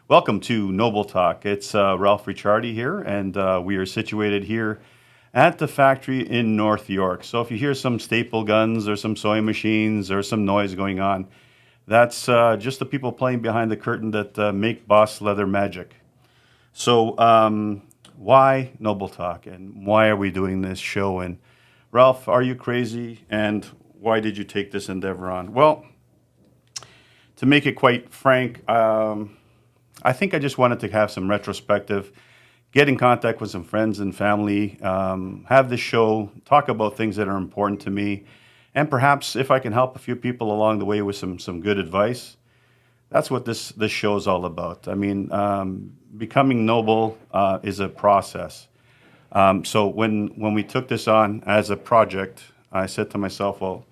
Welcome to Noble Talk. It's Ralph Ricciardi here, and we are situated here at the factory in North York. So if you hear some staple guns or some sewing machines or some noise going on, that's just the people playing behind the curtain that make Boss Leather magic. So why Noble Talk, and why are we doing this show? And Ralph, are you crazy? And why did you take this endeavor on? Well, to make it quite frank, I think I just wanted to have some retrospective, get in contact with some friends and family, have this show, talk about things that are important to me, and perhaps if I can help a few people along the way with some good advice. That's what this show is all about. I mean, becoming noble is a process. So when we took this on as a project, I said to myself, well,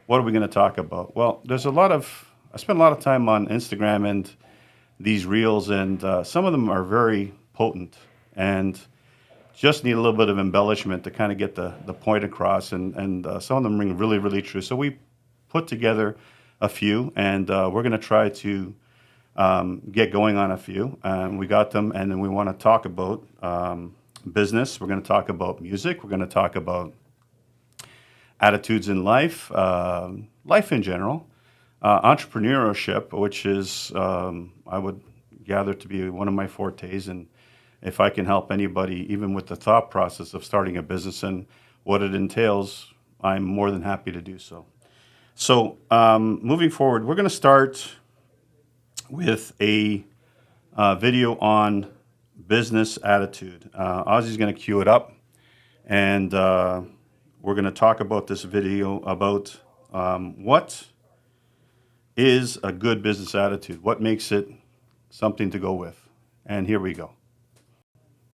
what are we going to talk about? Well, I spent a lot of time on Instagram and these reels, and some of them are very potent and just need a little bit of embellishment to kind of get the point across, and some of them ring really, really true. So we put together a few, and we're going to try to get going on a few. We got them, and then we want to talk about business. We're going to talk about music. We're going to talk about attitudes in life, life in general. Entrepreneurship, which is, I would gather to be one of my fortes, and if I can help anybody, even with the thought process of starting a business and what it entails, I'm more than happy to do so. So moving forward, we're going to start with a video on business attitude. Ozzy's going to cue it up, and we're going to talk about this video about what is a good business attitude? What makes it something to go with? And here we go.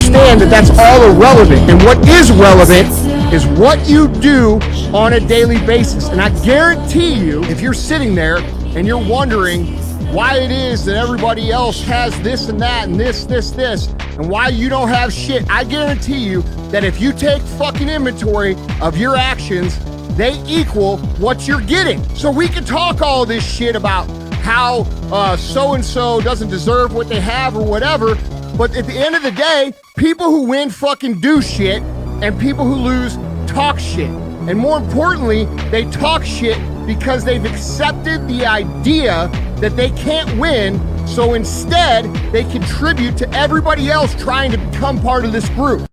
Understand that that's all irrelevant, and what is relevant is what you do on a daily basis. And I guarantee you, if you're sitting there and you're wondering why it is that everybody else has this and that and this, and why you don't have shit, I guarantee you that if you take fucking inventory of your actions, they equal what you're getting. So we can talk all this shit about how so-and-so doesn't deserve what they have or whatever, but at the end of the day, people who win fucking do shit, and people who lose talk shit. And more importantly, they talk shit because they've accepted the idea that they can't win, so instead they contribute to everybody else trying to become part of this group.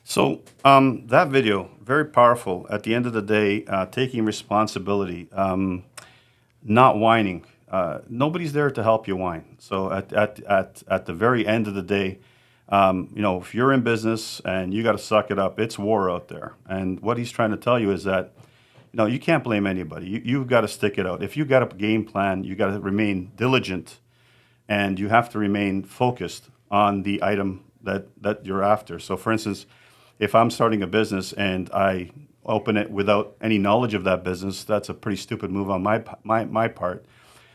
So that video, very powerful. At the end of the day, taking responsibility, not whining. Nobody's there to help you whine. So at the very end of the day, if you're in business and you got to suck it up, it's war out there. And what he's trying to tell you is that, you can't blame anybody. You've got to stick it out. If you got a game plan, you got to remain diligent, and you have to remain focused on the item that you're after. So, for instance, if I'm starting a business and I open it without any knowledge of that business, that's a pretty stupid move on my part.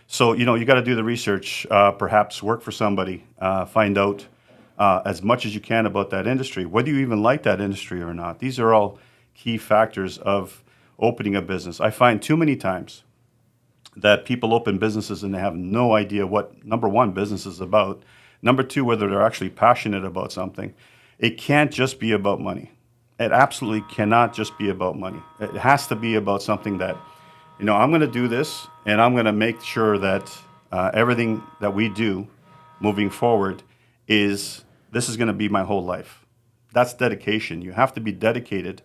So, you got to do the research, perhaps work for somebody, find out as much as you can about that industry, whether you even like that industry or not. These are all key factors of opening a business. I find too many times that people open businesses and they have no idea what, number one, business is about. Number two, whether they're actually passionate about something. It can't just be about money. It absolutely cannot just be about money. It has to be about something that, I'm going to do this, and I'm going to make sure that everything that we do moving forward this is going to be my whole life. That's dedication. You have to be dedicated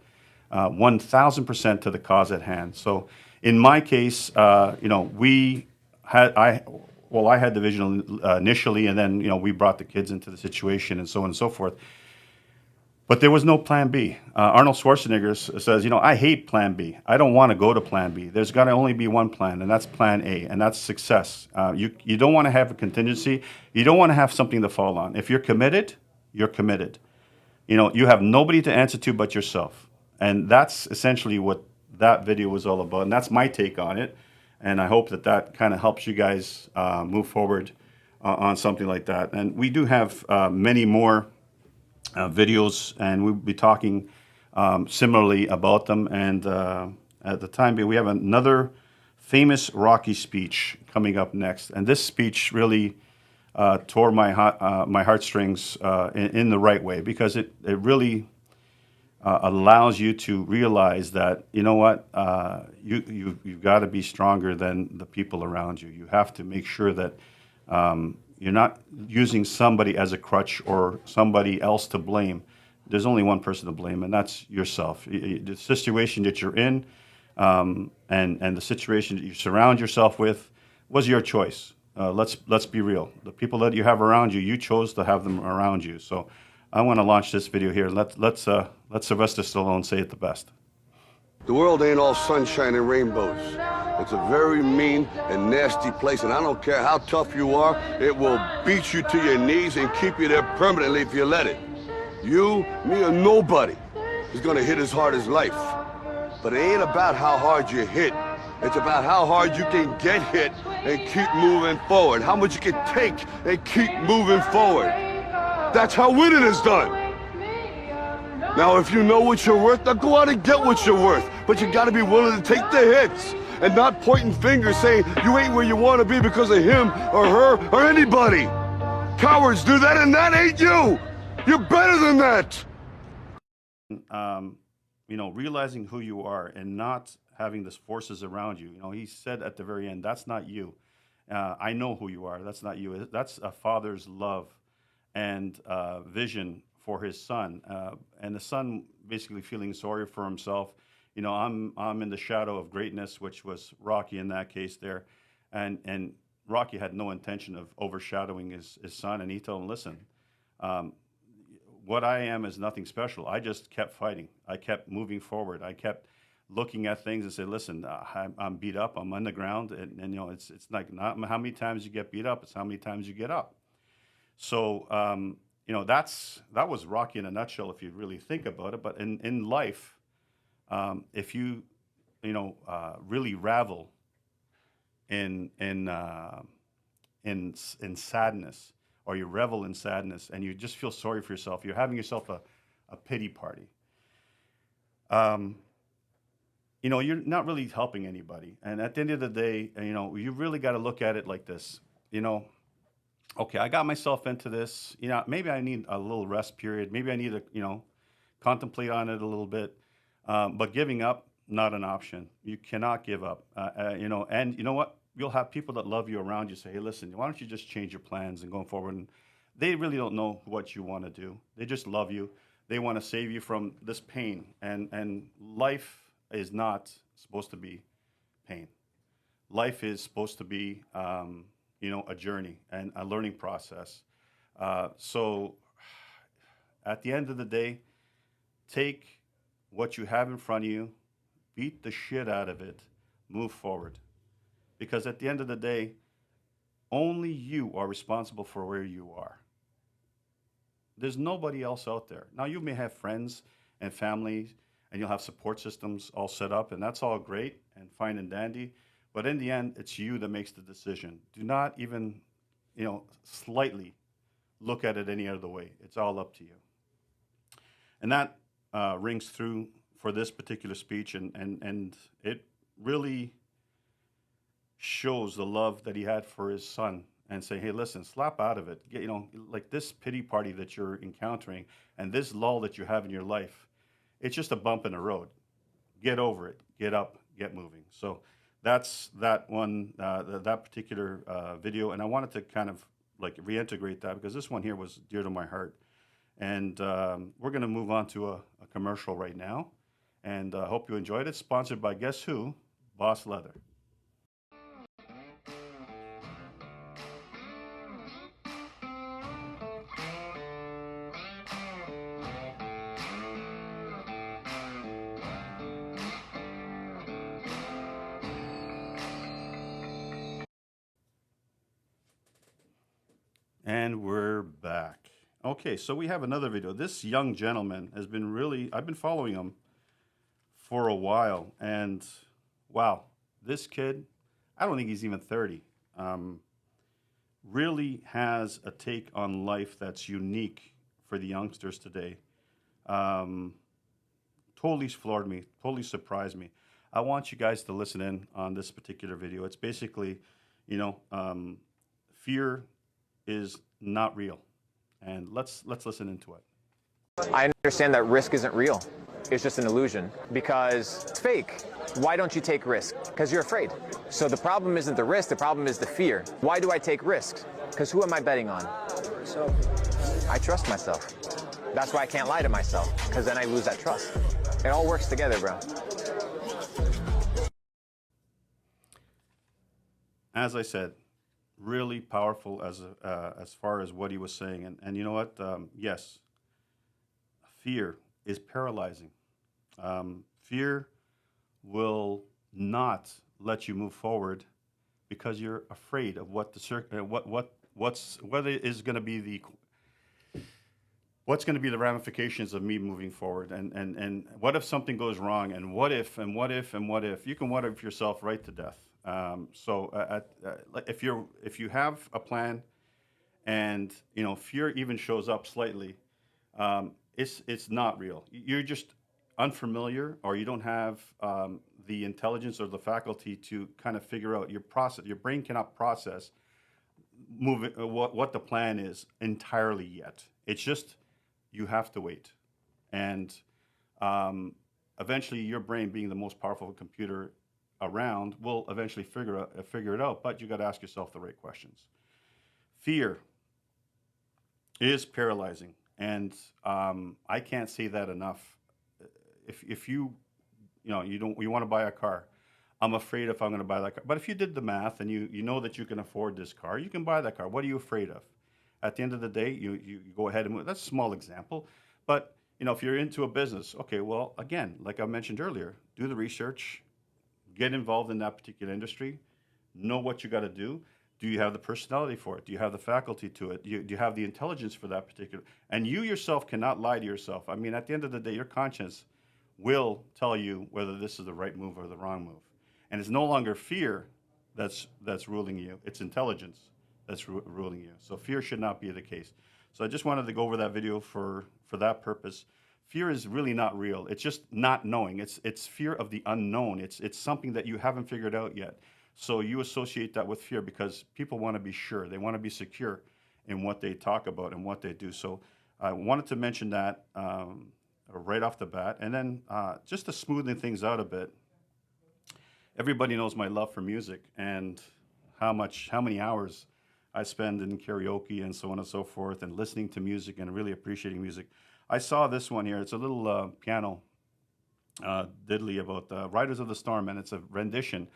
1,000% to the cause at hand. So in my case, I had the vision initially, and then, we brought the kids into the situation and so on and so forth. But there was no plan B. Arnold Schwarzenegger says, I hate plan B. I don't want to go to plan B. There's got to only be one plan, and that's plan A, and that's success. You don't want to have a contingency. You don't want to have something to fall on. If you're committed, you're committed. You have nobody to answer to but yourself. And that's essentially what that video was all about. And that's my take on it. And I hope that kind of helps you guys move forward on something like that. And we do have many more videos, and we'll be talking similarly about them. And at the time being, we have another famous Rocky speech coming up next. And this speech really tore my heartstrings in the right way, because it really allows you to realize that, you know what, you've got to be stronger than the people around you. You have to make sure that you're not using somebody as a crutch or somebody else to blame. There's only one person to blame, and that's yourself. The situation that you're in, and the situation that you surround yourself with was your choice. Let's be real. The people that you have around you, you chose to have them around you. So I want to launch this video here. Let Sylvester Stallone say it the best. The world ain't all sunshine and rainbows. It's a very mean and nasty place, and I don't care how tough you are, it will beat you to your knees and keep you there permanently if you let it. You, me, or nobody is gonna hit as hard as life. But it ain't about how hard you hit. It's about how hard you can get hit and keep moving forward. How much you can take and keep moving forward. That's how winning is done. Now, if you know what you're worth, now go out and get what you're worth. But you gotta be willing to take the hits and not pointing fingers saying you ain't where you wanna be because of him or her or anybody. Cowards do that, and that ain't you. You're better than that. Realizing who you are and not having these forces around you. He said at the very end, that's not you. I know who you are. That's not you. That's a father's love and vision for his son, and the son basically feeling sorry for himself. I'm in the shadow of greatness, which was Rocky in that case there, and Rocky had no intention of overshadowing his son, and he told him, listen, what I am is nothing special. I just kept fighting. I kept moving forward. I kept looking at things and said, listen, I'm beat up. I'm on the ground, and it's like not how many times you get beat up, it's how many times you get up. So that was Rocky in a nutshell, if you really think about it. But in life, if you really ravel in sadness, or you revel in sadness, and you just feel sorry for yourself, you're having yourself a pity party. You're not really helping anybody. And at the end of the day, you really got to look at it like this. Okay, I got myself into this. Maybe I need a little rest period. Maybe I need to, contemplate on it a little bit. But giving up, not an option. You cannot give up. And you know what? You'll have people that love you around you say, hey, listen, why don't you just change your plans and go forward? And they really don't know what you want to do. They just love you. They want to save you from this pain. And life is not supposed to be pain. Life is supposed to be, a journey and a learning process. So at the end of the day, take what you have in front of you, beat the shit out of it, move forward. Because at the end of the day, only you are responsible for where you are. There's nobody else out there. Now, you may have friends and family, and you'll have support systems all set up, and that's all great and fine and dandy. But in the end, it's you that makes the decision. Do not even, slightly look at it any other way. It's all up to you. And that rings through for this particular speech, and it really shows the love that he had for his son, and say, hey, listen, slap out of it. Like this pity party that you're encountering and this lull that you have in your life, it's just a bump in the road. Get over it. Get up. Get moving. So that's that one, that particular video. And I wanted to kind of like reintegrate that, because this one here was dear to my heart. And we're going to move on to a commercial right now. And I hope you enjoyed it. Sponsored by guess who? Boss Leather. And we're back. Okay, so we have another video. This young gentleman has been I've been following him for a while, and wow, this kid, I don't think he's even 30, really has a take on life that's unique for the youngsters today. Totally floored me, totally surprised me. I want you guys to listen in on this particular video. It's basically, fear is not real. And let's listen into it. I understand that risk isn't real. It's just an illusion because it's fake. Why don't you take risk? Because you're afraid. So the problem isn't the risk, the problem is the fear. Why do I take risks? Because who am I betting on? I trust myself. That's why I can't lie to myself, because then I lose that trust. It all works together, bro. As I said, really powerful as far as what he was saying. And you know what? Yes, fear is paralyzing. Fear will not let you move forward because you're afraid of what what's going to be the ramifications of me moving forward, and what if something goes wrong, and what if you can what if yourself right to death. If you have a plan, and fear even shows up slightly, it's not real. You're just unfamiliar, or you don't have the intelligence or the faculty to kind of figure out your brain cannot process what the plan is entirely yet. It's just you have to wait, and eventually your brain, being the most powerful computer around, will eventually figure it out. But you got to ask yourself the right questions. Fear is paralyzing, and I can't say that enough. If you want to buy a car, I'm afraid if I'm going to buy that car. But if you did the math and you know that you can afford this car, you can buy that car. What are you afraid of? At the end of the day, you go ahead and move. That's a small example. But if you're into a business, okay, well, again, like I mentioned earlier, do the research, get involved in that particular industry, know what you got to do. Do you have the personality for it? Do you have the faculty to it? Do you have the intelligence for that particular? And you yourself cannot lie to yourself. I mean, at the end of the day, your conscience will tell you whether this is the right move or the wrong move. And it's no longer fear that's ruling you. It's intelligence that's ruling you. So fear should not be the case. So I just wanted to go over that video for that purpose. Fear is really not real. It's just not knowing. It's fear of the unknown. It's something that you haven't figured out yet. So you associate that with fear because people want to be sure. They want to be secure in what they talk about and what they do. So I wanted to mention that right off the bat. And then just to smoothen things out a bit, everybody knows my love for music and how many hours I spend in karaoke and so on and so forth, and listening to music and really appreciating music. I saw this one here. It's a little piano diddly about Riders of the Storm, and it's a rendition,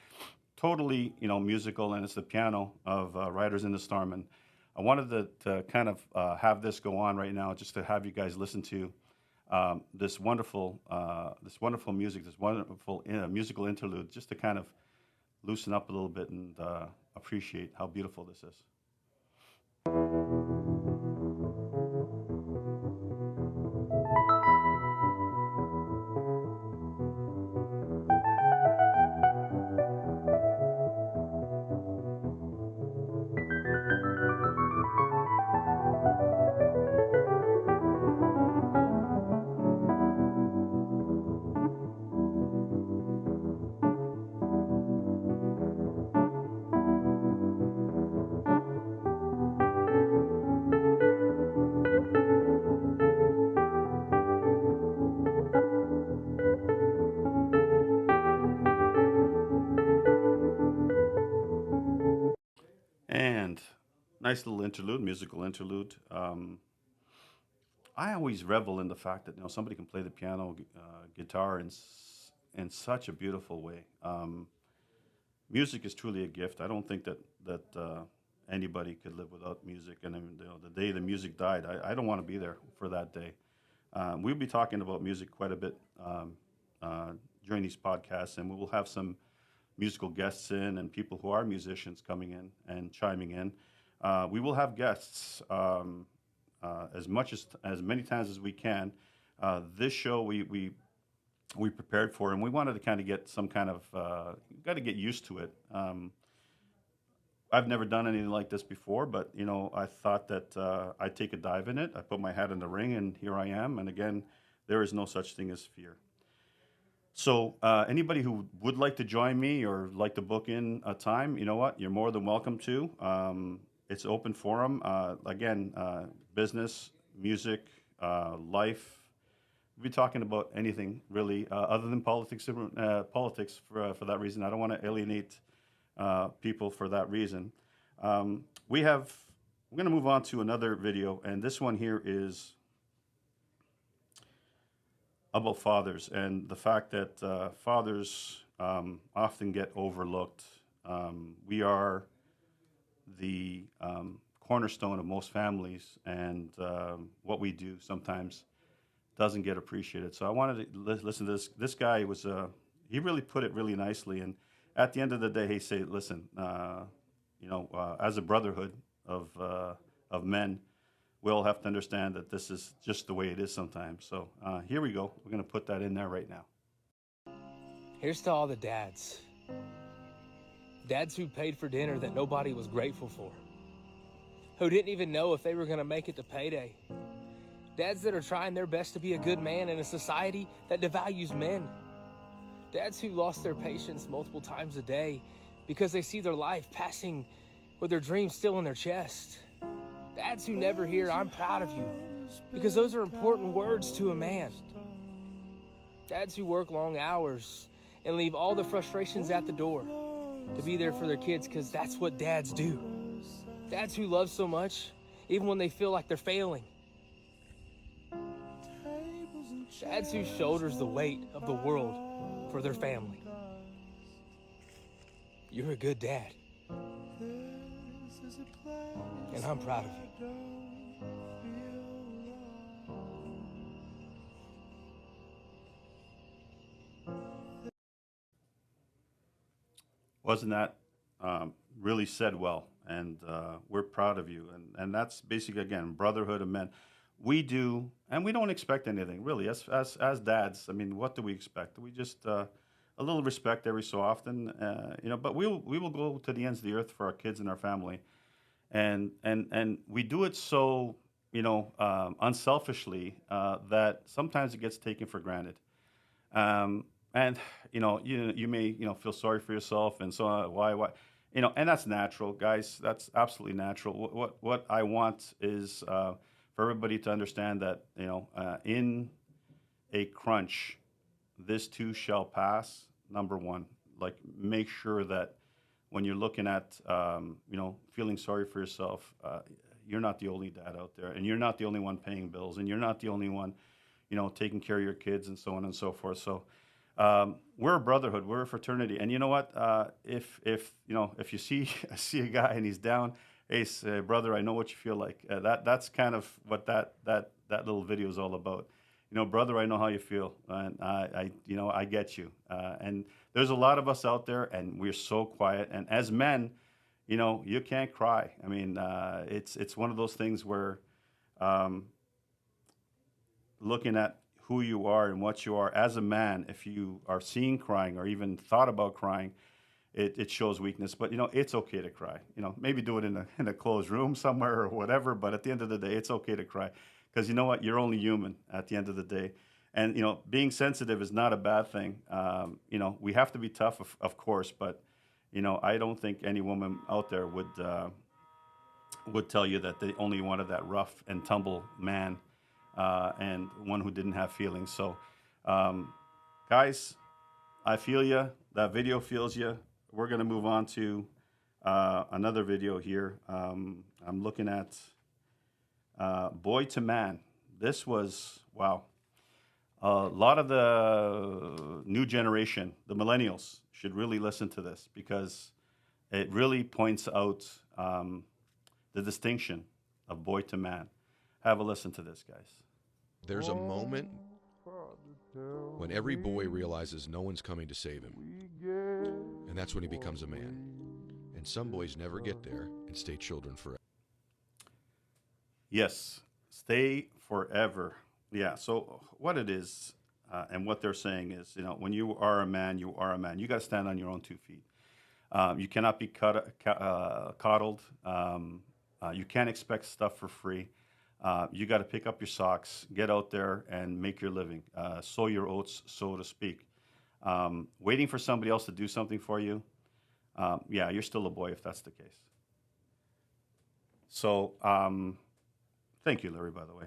totally musical, and it's the piano of Riders in the Storm. And I wanted to kind of have this go on right now, just to have you guys listen to this wonderful music, this wonderful musical interlude, just to kind of loosen up a little bit and appreciate how beautiful this is. And nice little interlude, musical interlude. I always revel in the fact that somebody can play the piano, guitar in such a beautiful way. Music is truly a gift. I don't think that anybody could live without music. And the day the music died, I don't want to be there for that day. We'll be talking about music quite a bit during these podcasts, and we will have some musical guests in and people who are musicians coming in and chiming in. We will have guests as many times as we can. This show we prepared for, and we wanted to kind of get some kind of got to get used to it. I've never done anything like this before, but I thought that I'd take a dive in it. I put my hat in the ring, and here I am. And again, there is no such thing as fear. So anybody who would like to join me or like to book in a time, you know what? You're more than welcome to. it's open forum. Again, business, music, life. We'll be talking about anything really, other than politics. Politics for that reason. I don't want to alienate people for that reason. We're going to move on to another video, and this one here is about fathers and the fact that fathers often get overlooked. We are the cornerstone of most families, and what we do sometimes doesn't get appreciated. So I wanted to listen to this. This guy was he really put it really nicely, and at the end of the day, he said, "Listen, as a brotherhood of men, we all have to understand that this is just the way it is sometimes." So here we go. We're going to put that in there right now. Here's to all the dads. Dads who paid for dinner that nobody was grateful for. Who didn't even know if they were going to make it to payday. Dads that are trying their best to be a good man in a society that devalues men. Dads who lost their patience multiple times a day because they see their life passing with their dreams still in their chest. Dads who never hear, "I'm proud of you," because those are important words to a man. Dads who work long hours and leave all the frustrations at the door to be there for their kids, because that's what dads do. Dads who love so much, even when they feel like they're failing. Dads who shoulders the weight of the world for their family. You're a good dad. And I'm proud of you. Wasn't that really said well? And we're proud of you. And that's basically, again, brotherhood of men. We do, and we don't expect anything, really. As dads, I mean, what do we expect? We just a little respect every so often, but we will go to the ends of the earth for our kids and our family. And we do it so, unselfishly that sometimes it gets taken for granted. And you may feel sorry for yourself and so on. Why and that's natural, guys. That's absolutely natural. What I want is for everybody to understand that in a crunch, this too shall pass. Number one, like, make sure that when you're looking at feeling sorry for yourself, you're not the only dad out there, and you're not the only one paying bills, and you're not the only one taking care of your kids and so on and so forth. So we're a brotherhood, we're a fraternity, and you know what? If you see a guy and he's down, hey, brother, I know what you feel like. That's kind of what that little video is all about. Brother, I know how you feel, and I get you. And there's a lot of us out there, and we're so quiet. And as men, you can't cry. I mean, it's one of those things where looking at who you are and what you are as a man, if you are seen crying or even thought about crying, it shows weakness. But it's okay to cry. Maybe do it in a closed room somewhere or whatever. But at the end of the day, it's okay to cry, because you know what? You're only human at the end of the day. And being sensitive is not a bad thing. We have to be tough, of course. But I don't think any woman out there would tell you that they only wanted that rough and tumble man. And one who didn't have feelings. So, guys, I feel you. That video feels you. We're going to move on to another video here. I'm looking at Boy to Man. This was, wow. A lot of the new generation, the millennials, should really listen to this, because it really points out the distinction of boy to man. Have a listen to this, guys. There's a moment when every boy realizes no one's coming to save him. And that's when he becomes a man. And some boys never get there and stay children forever. Yes, stay forever. Yeah, so what it is and what they're saying is, when you are a man, you are a man. You got to stand on your own 2 feet. You cannot be coddled. You can't expect stuff for free. You got to pick up your socks, get out there and make your living, sow your oats, so to speak. Waiting for somebody else to do something for you, yeah, you're still a boy if that's the case. So, thank you, Larry, by the way.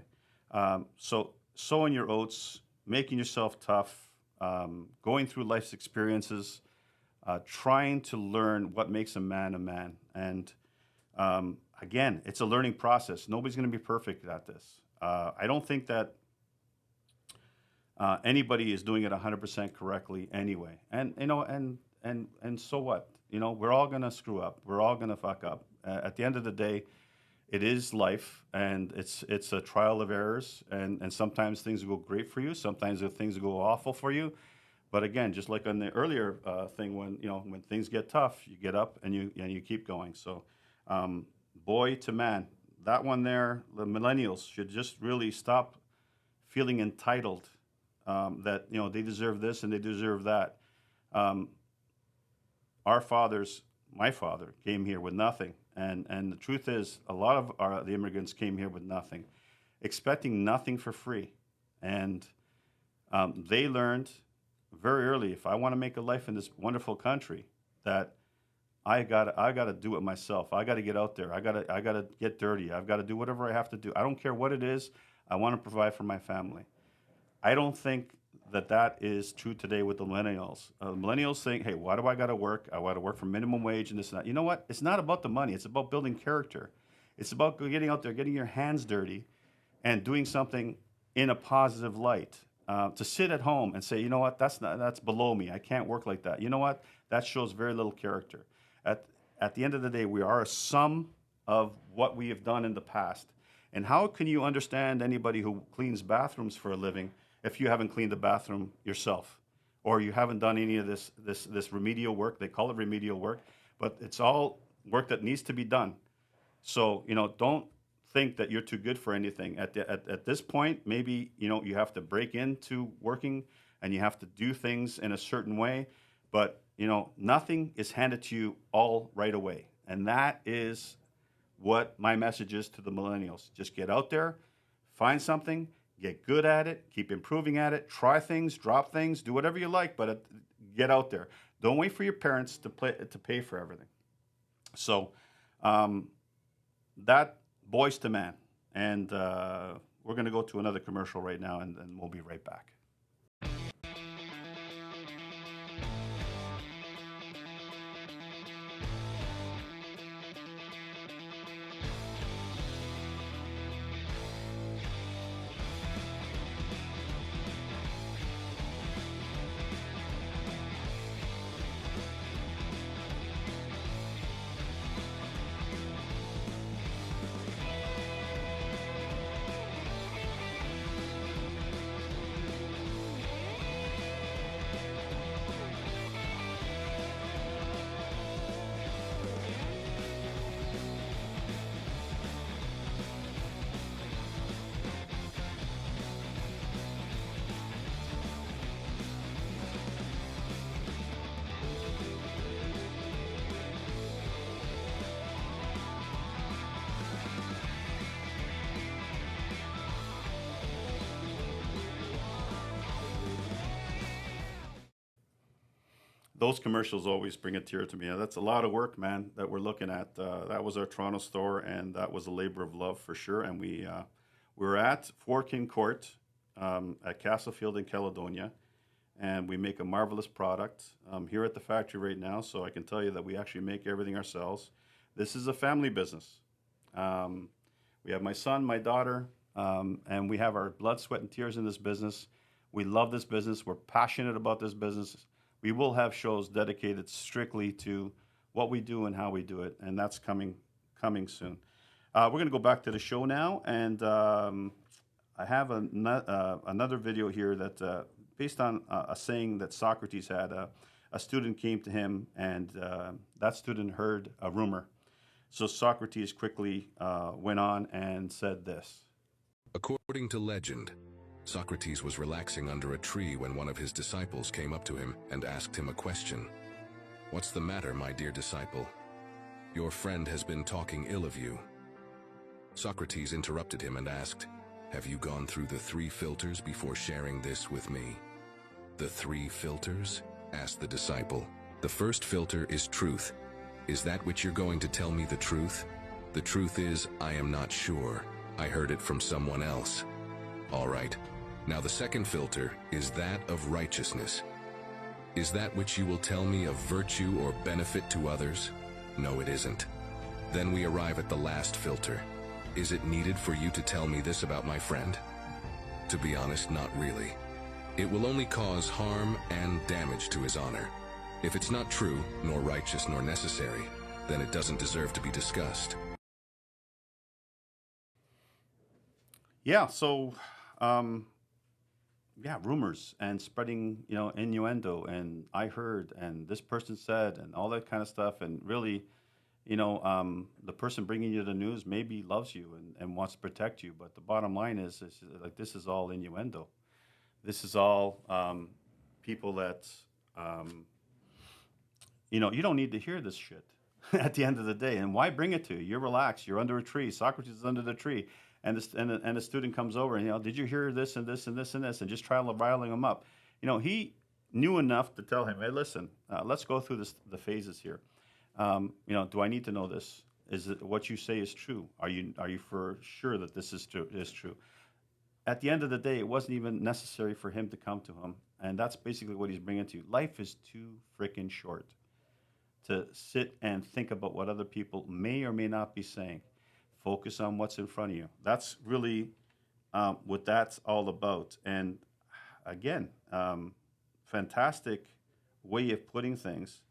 So, sowing your oats, making yourself tough, going through life's experiences, trying to learn what makes a man. And again, it's a learning process. Nobody's going to be perfect at this. I don't think that anybody is doing it 100% correctly anyway. And you know, and so what? You know, we're all going to screw up. We're all going to fuck up. At the end of the day, it is life, and it's a trial of errors. And sometimes things go great for you. Sometimes things go awful for you. But again, just like on the earlier thing, when things get tough, you get up and you keep going. So, boy to man, that one there, the millennials should just really stop feeling entitled that they deserve this and they deserve that. Our fathers, my father, came here with nothing, and the truth is, a lot of the immigrants came here with nothing, expecting nothing for free, and they learned very early, if I want to make a life in this wonderful country, that I gotta do it myself. I gotta get out there. I gotta get dirty. I've got to do whatever I have to do. I don't care what it is. I want to provide for my family. I don't think that is true today with the millennials. Millennials think, hey, why do I got to work? I want to work for minimum wage and this and that. You know what? It's not about the money. It's about building character. It's about getting out there, getting your hands dirty, and doing something in a positive light. To sit at home and say, you know what, that's below me. I can't work like that. You know what? That shows very little character. At the end of the day, we are a sum of what we have done in the past. And how can you understand anybody who cleans bathrooms for a living if you haven't cleaned the bathroom yourself, or you haven't done any of this remedial work? They call it remedial work, but it's all work that needs to be done. So don't think that you're too good for anything. At this point, maybe you have to break into working and you have to do things in a certain way, but nothing is handed to you all right away. And that is what my message is to the millennials. Just get out there, find something, get good at it, keep improving at it, try things, drop things, do whatever you like, but get out there. Don't wait for your parents to pay for everything. So that boys to man. And we're going to go to another commercial right now, and we'll be right back. Those commercials always bring a tear to me. That's a lot of work, man, that we're looking at. That was our Toronto store, and that was a labor of love for sure. And we were at Fort King Court at Castlefield in Caledonia, and we make a marvelous product here at the factory right now. So I can tell you that we actually make everything ourselves. This is a family business. We have my son, my daughter, and we have our blood, sweat, and tears in this business. We love this business. We're passionate about this business. We will have shows dedicated strictly to what we do and how we do it, and that's coming soon. We're going to go back to the show now, and I have another video here that based on a saying that Socrates had. A student came to him, and that student heard a rumor. So Socrates quickly went on and said this. According to legend, Socrates was relaxing under a tree when one of his disciples came up to him and asked him a question. "What's the matter, my dear disciple? Your friend has been talking ill of you." Socrates interrupted him and asked, "Have you gone through the 3 filters before sharing this with me?" "The 3 filters?" asked the disciple. "The first filter is truth. Is that which you're going to tell me the truth?" The truth is, I am not sure. I heard it from someone else. All right. Now the second filter is that of righteousness. Is that which you will tell me of virtue or benefit to others? No, it isn't. Then we arrive at the last filter. Is it needed for you to tell me this about my friend? To be honest, not really. It will only cause harm and damage to his honor. If it's not true, nor righteous, nor necessary, then it doesn't deserve to be discussed. Yeah, so, yeah, rumors and spreading, innuendo and I heard and this person said and all that kind of stuff. And really, the person bringing you the news maybe loves you and wants to protect you. But the bottom line is like, this is all innuendo. This is all people that, you don't need to hear this shit at the end of the day. And why bring it to you? You're relaxed. You're under a tree. Socrates is under the tree. And the student comes over and, did you hear this and this and this and this? And just try riling him up. He knew enough to tell him, hey, listen, let's go through the phases here. Do I need to know this? Is it what you say is true? Are you for sure that this is true? At the end of the day, it wasn't even necessary for him to come to him. And that's basically what he's bringing to you. Life is too freaking short to sit and think about what other people may or may not be saying. Focus on what's in front of you. That's really what that's all about. And again, fantastic way of putting things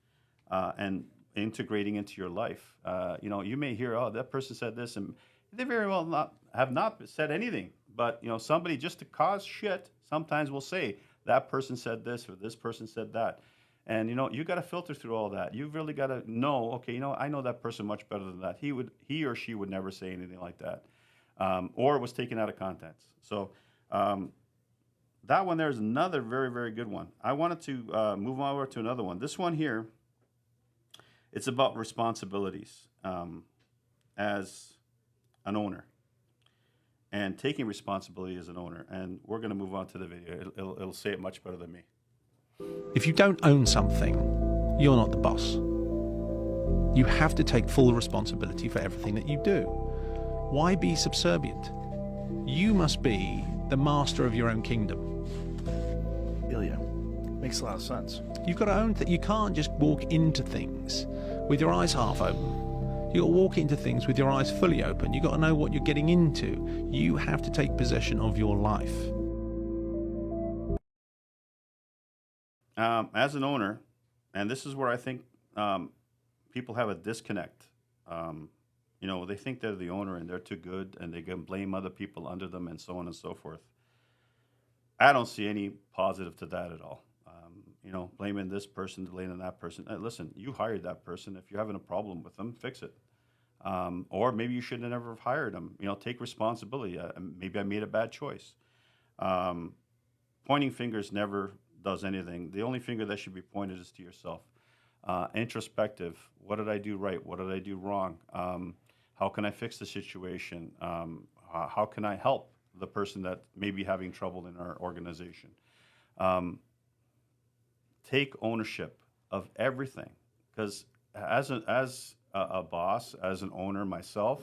and integrating into your life. You may hear, oh, that person said this, and they very well have not said anything. But somebody just to cause shit sometimes will say that person said this or this person said that. And you got to filter through all that. You've really got to know. Okay, I know that person much better than that. He or she would never say anything like that, or it was taken out of context. So that one there is another very, very good one. I wanted to move over to another one. This one here, it's about responsibilities as an owner and taking responsibility as an owner. And we're going to move on to the video. It'll say it much better than me. If you don't own something, you're not the boss. You have to take full responsibility for everything that you do. Why be subservient? You must be the master of your own kingdom. Ilya, makes a lot of sense. You've got to own that you can't just walk into things with your eyes half open. You've got to walk into things with your eyes fully open. You've got to know what you're getting into. You have to take possession of your life. As an owner, and this is where I think people have a disconnect. They think they're the owner and they're too good and they can blame other people under them and so on and so forth. I don't see any positive to that at all. Blaming this person, blaming that person. Listen, you hired that person. If you're having a problem with them, fix it. Or maybe you should have never have hired them. Take responsibility. Maybe I made a bad choice. Pointing fingers never does anything. The only finger that should be pointed is to yourself. Introspective. What did I do right? What did I do wrong? How can I fix the situation? How can I help the person that may be having trouble in our organization? Take ownership of everything. Because as a boss, as an owner myself,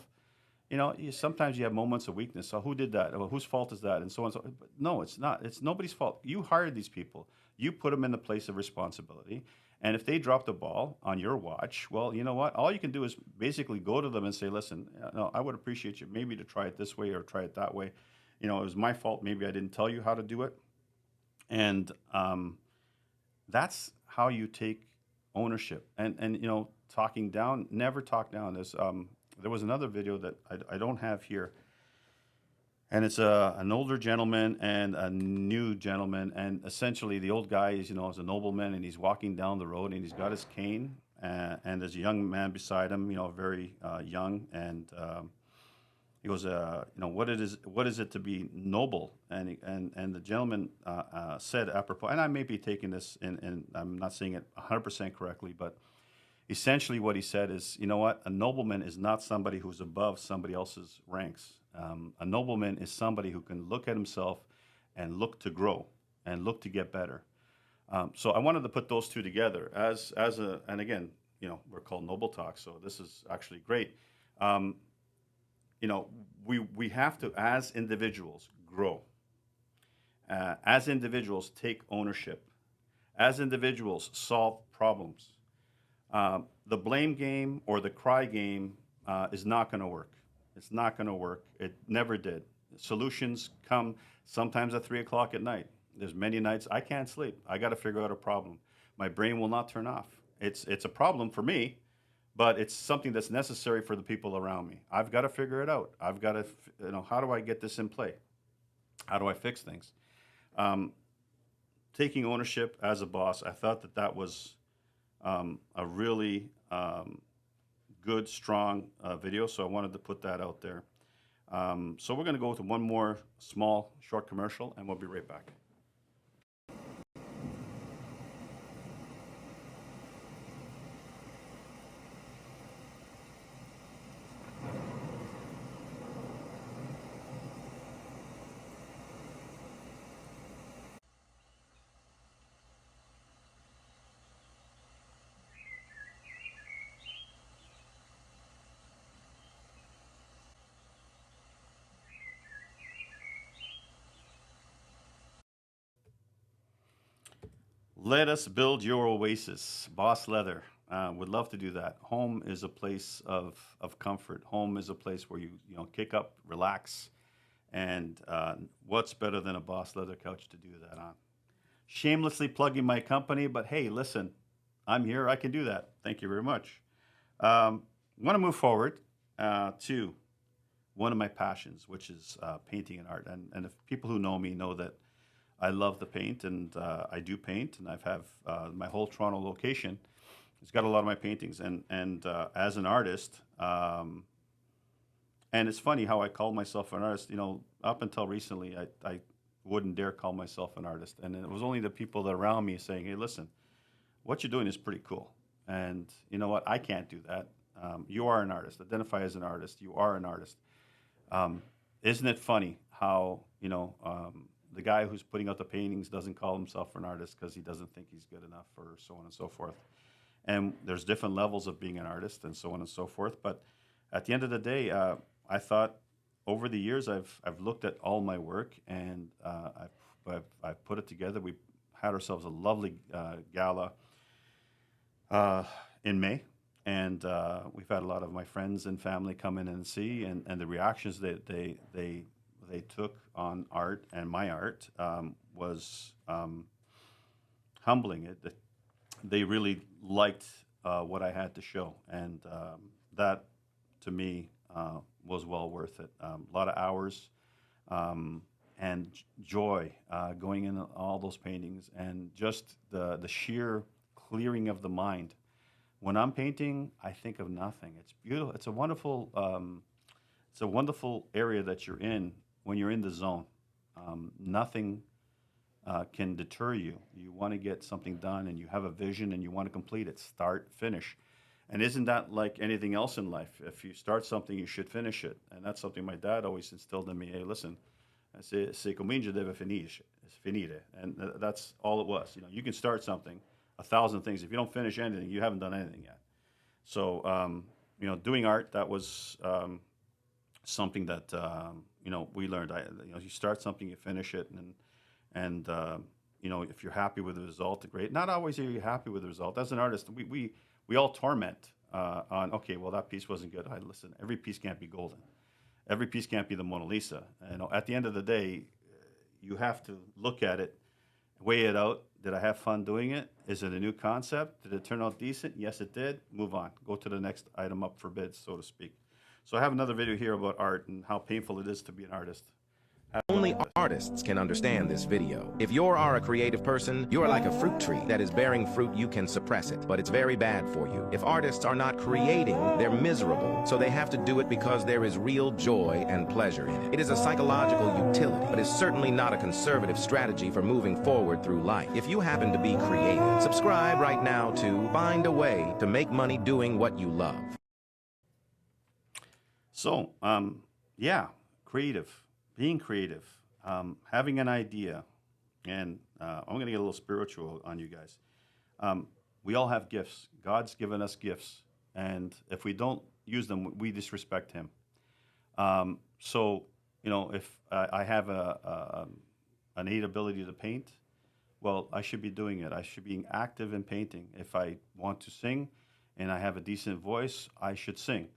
sometimes you have moments of weakness. So who did that? Well, whose fault is that? And so on. But no, it's not. It's nobody's fault. You hired these people. You put them in the place of responsibility. And if they drop the ball on your watch, well, you know what? All you can do is basically go to them and say, listen, no, I would appreciate you maybe to try it this way or try it that way. It was my fault. Maybe I didn't tell you how to do it. And that's how you take ownership. And talking down, never talk down. There was another video that I don't have here. And it's an older gentleman and a new gentleman. And essentially the old guy is, is a nobleman and he's walking down the road and he's got his cane. And there's a young man beside him, very young. And he goes, what is it to be noble? And the gentleman said apropos, and I may be taking this and I'm not saying it 100% correctly, but essentially what he said is, you know what? A nobleman is not somebody who's above somebody else's ranks. A nobleman is somebody who can look at himself and look to grow and look to get better. So I wanted to put those two together and again, we're called Noble Talk, so this is actually great. you know, we have to, as individuals, grow. As individuals, take ownership. As individuals, solve problems. The blame game or the cry game is not going to work. It's not going to work. It never did. Solutions come sometimes at 3 o'clock at night. There's many nights I can't sleep. I got to figure out a problem. My brain will not turn off. It's a problem for me, but it's something that's necessary for the people around me. I've got to figure it out. I've got to, how do I get this in play? How do I fix things? Taking ownership as a boss, I thought that was a really good, strong video, so I wanted to put that out there. So we're going to go to one more small, short commercial, and we'll be right back. Let us build your oasis. Boss Leather would love to do that. Home is a place of comfort. Home is a place where you kick up, relax, and what's better than a Boss Leather couch to do that on? Shamelessly plugging my company, but hey, listen, I'm here. I can do that. Thank you very much. I want to move forward to one of my passions, which is painting and art. And if people who know me know that I love the paint, and I do paint, and I've have my whole Toronto location. It's got a lot of my paintings, and as an artist, and it's funny how I call myself an artist. Up until recently, I wouldn't dare call myself an artist, and it was only the people that around me saying, "Hey, listen, what you're doing is pretty cool." And you know what? I can't do that. You are an artist. Identify as an artist. You are an artist. Isn't it funny how the guy who's putting out the paintings doesn't call himself an artist because he doesn't think he's good enough, or so on and so forth. And there's different levels of being an artist, and so on and so forth. But at the end of the day, I thought over the years I've looked at all my work, and I've put it together. We had ourselves a lovely gala in May, and we've had a lot of my friends and family come in and see, and the reactions that they took on art and my art was humbling. They really liked what I had to show, and that to me was well worth it. A lot of hours and joy going in all those paintings, and just the sheer clearing of the mind. When I'm painting, I think of nothing. It's beautiful. It's a wonderful area that you're in when you're in the zone. Nothing can deter you. You want to get something done, and you have a vision, and you want to complete it, start, finish. And isn't that like anything else in life? If you start something, you should finish it. And that's something my dad always instilled in me. Hey, listen, se comincia deve finire. And that's all it was. You can start something, 1,000 things. If you don't finish anything, you haven't done anything yet. So, doing art, that was something that we learned. You start something, you finish it, and if you're happy with the result, great. Not always are you happy with the result. As an artist, we all torment on, okay, well, that piece wasn't good. Listen, every piece can't be golden. Every piece can't be the Mona Lisa. At the end of the day, you have to look at it, weigh it out. Did I have fun doing it? Is it a new concept? Did it turn out decent? Yes, it did. Move on. Go to the next item up for bids, so to speak. So I have another video here about art and how painful it is to be an artist. Only artists can understand this video. If you are a creative person, you are like a fruit tree that is bearing fruit. You can suppress it, but it's very bad for you. If artists are not creating, they're miserable. So they have to do it because there is real joy and pleasure in it. It is a psychological utility, but is certainly not a conservative strategy for moving forward through life. If you happen to be creative, subscribe right now to Find a Way to Make Money Doing What You Love. So, creative. Being creative, having an idea, and I'm going to get a little spiritual on you guys. We all have gifts. God's given us gifts, and if we don't use them, we disrespect Him. So, if I have an innate ability to paint, well, I should be doing it. I should be active in painting. If I want to sing and I have a decent voice, I should sing.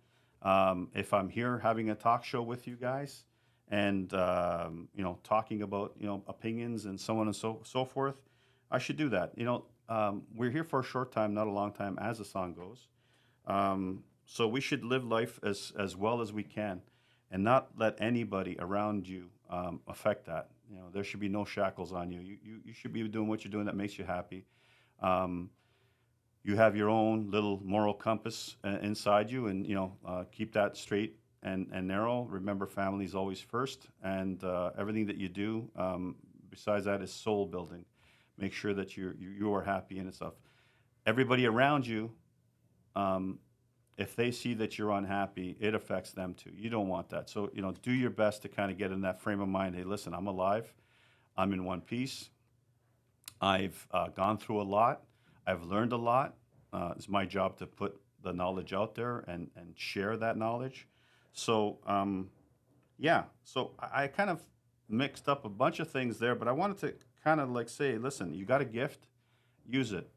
If I'm here having a talk show with you guys and, talking about, opinions and so on and so forth, I should do that. We're here for a short time, not a long time, as the song goes. So we should live life as well as we can and not let anybody around you affect that. There should be no shackles on you. You should be doing what you're doing that makes you happy. You have your own little moral compass inside you, and keep that straight and narrow. Remember, family is always first, and everything that you do besides that is soul building. Make sure that you are happy and stuff. Everybody around you, if they see that you're unhappy, it affects them too. You don't want that. So, do your best to kind of get in that frame of mind. Hey, listen, I'm alive. I'm in one piece. I've gone through a lot. I've learned a lot. It's my job to put the knowledge out there and share that knowledge. So, yeah. So I kind of mixed up a bunch of things there, but I wanted to kind of like say, listen, you got a gift, use it.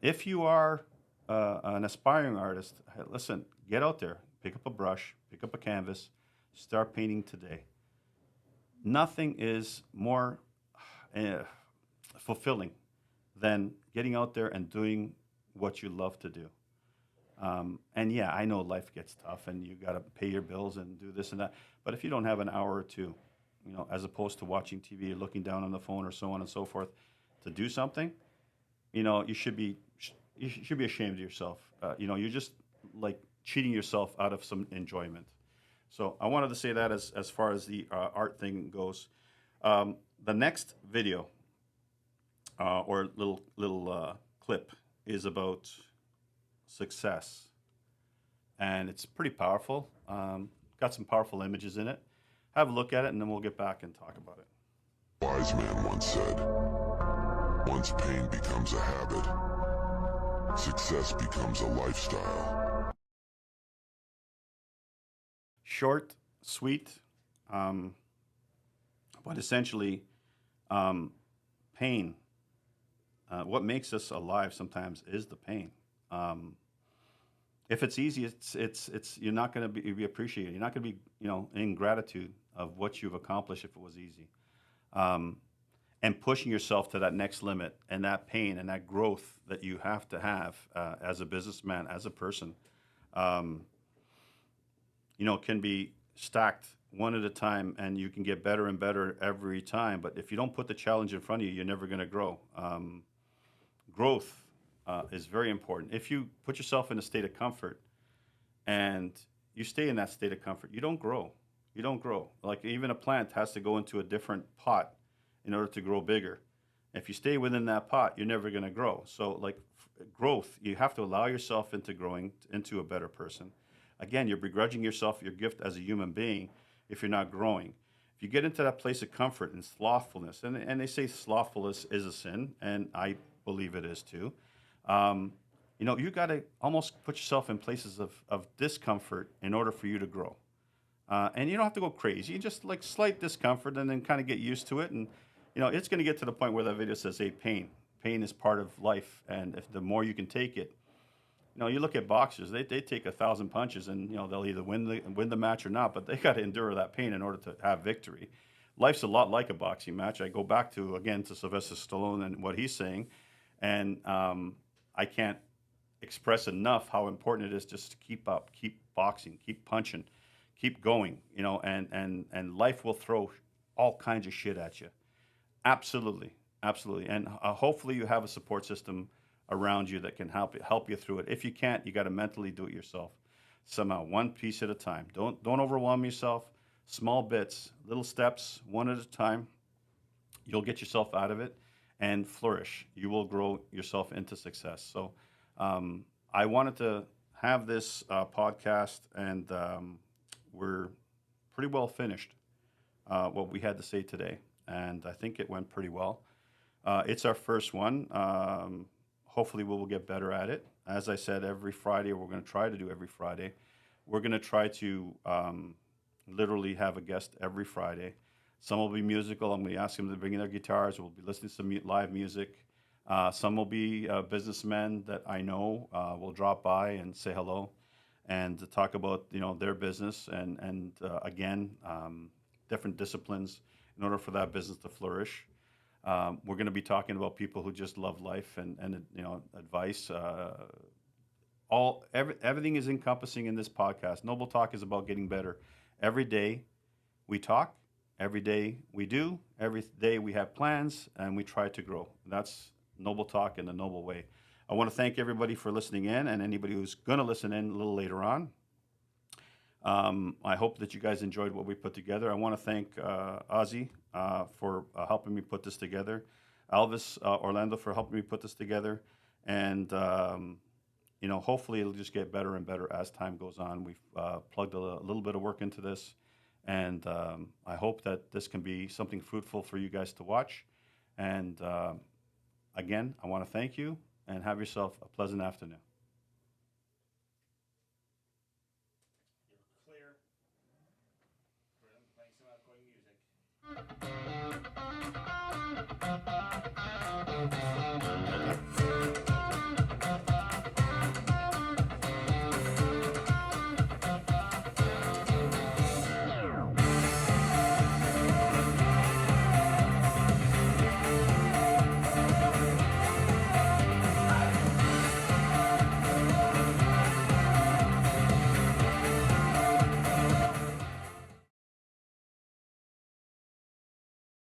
If you are an aspiring artist, hey, listen, get out there, pick up a brush, pick up a canvas, start painting today. Nothing is more fulfilling than getting out there and doing what you love to do. And yeah, I know life gets tough and you got to pay your bills and do this and that. But if you don't have an hour or two, as opposed to watching TV or looking down on the phone or so on and so forth, to do something, you should be ashamed of yourself. You're just like cheating yourself out of some enjoyment. So I wanted to say that as far as the art thing goes. The next video or little clip is about success, and it's pretty powerful. Got some powerful images in it. Have a look at it, and then we'll get back and talk about it. Wise man once said, once pain becomes a habit, success becomes a lifestyle. Short, sweet, but essentially pain. What makes us alive sometimes is the pain. If it's easy, it's you're not going to be appreciated. You're not going to be in gratitude of what you've accomplished if it was easy. And pushing yourself to that next limit and that pain and that growth that you have to have as a businessman, as a person, can be stacked one at a time, and you can get better and better every time. But if you don't put the challenge in front of you, you're never going to grow. Growth is very important. If you put yourself in a state of comfort and you stay in that state of comfort, you don't grow. You don't grow. Like even a plant has to go into a different pot in order to grow bigger. If you stay within that pot, you're never going to grow. So like growth, you have to allow yourself into growing into a better person. Again, you're begrudging yourself your gift as a human being if you're not growing. If you get into that place of comfort and slothfulness, and they say slothfulness is a sin, and I believe it is too, you got to almost put yourself in places of discomfort in order for you to grow. And you don't have to go crazy. You just like slight discomfort and then kind of get used to it. And, it's going to get to the point where that video says, hey, pain. Pain is part of life. And if the more you can take it, you look at boxers, they take 1,000 punches and, they'll either win the match or not, but they got to endure that pain in order to have victory. Life's a lot like a boxing match. I go back to Sylvester Stallone and what he's saying. And I can't express enough how important it is just to keep up, keep boxing, keep punching, keep going, and life will throw all kinds of shit at you. Absolutely. And hopefully you have a support system around you that can help you through it. If you can't, you got to mentally do it yourself. Somehow, one piece at a time. Don't overwhelm yourself. Small bits, little steps, one at a time. You'll get yourself out of it and flourish. You will grow yourself into success. So I wanted to have this podcast, and we're pretty well finished what we had to say today. And I think it went pretty well. It's our first one. Hopefully we will get better at it. As I said, every Friday, we're going to try to do every Friday. We're going to try to literally have a guest every Friday. Some will be musical. I'm going to ask them to bring in their guitars. We'll be listening to some live music. Some will be businessmen that I know will drop by and say hello and to talk about their business and again different disciplines in order for that business to flourish. We're going to be talking about people who just love life and advice. Everything is encompassing in this podcast. Noble Talk is about getting better. Every day we talk, every day we do, every day we have plans, and we try to grow. That's Noble Talk in the noble way. I want to thank everybody for listening in and anybody who's going to listen in a little later on. I hope that you guys enjoyed what we put together. I want to thank Ozzy for helping me put this together, Elvis Orlando for helping me put this together, and hopefully it'll just get better and better as time goes on. We've plugged a little bit of work into this, and I hope that this can be something fruitful for you guys to watch. And again, I want to thank you and have yourself a pleasant afternoon. Clear. Playing some outgoing music.